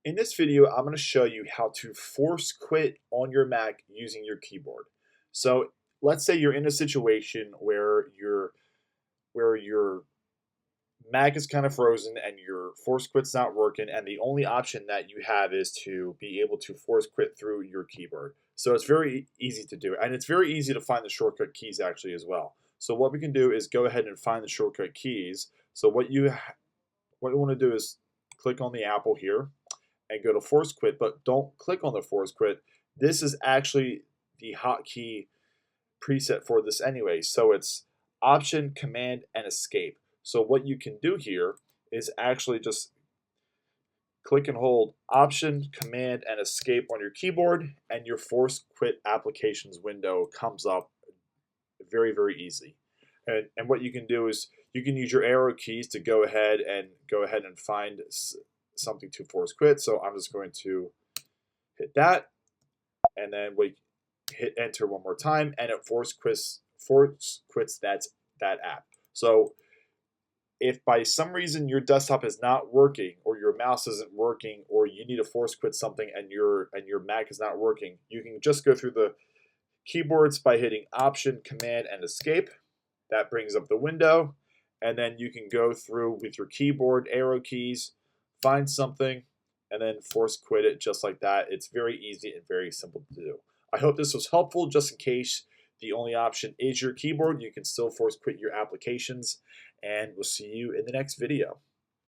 In this video, I'm going to show you how to force quit on your Mac using your keyboard. So let's say you're in a situation where your Mac is kind of frozen and your force quit's not working, and the only option that you have is to be able to force quit through your keyboard. So it's very easy to do, and it's very easy to find the shortcut keys actually as well. So what we can do is go ahead and find the shortcut keys. So what you want to do is click on the Apple here and go to force quit, but don't click on the force quit. This is actually the hotkey preset for this anyway. So it's Option, Command, and Escape. So what you can do here is actually just click and hold Option, Command, and Escape on your keyboard, and your force quit applications window comes up very, very easy. And what you can do is you can use your arrow keys to go ahead and find something to force quit. So I'm just going to hit that, and then we hit enter one more time, and it force quits that app. So if by some reason your desktop is not working, or your mouse isn't working, or you need to force quit something and your Mac is not working, you can just go through the keyboards by hitting Option, Command, and Escape. That brings up the window, and then you can go through with your keyboard arrow keys, find something, and then force quit it just like that. It's very easy and very simple to do. I hope this was helpful. Just in case the only option is your keyboard, you can still force quit your applications, and we'll see you in the next video.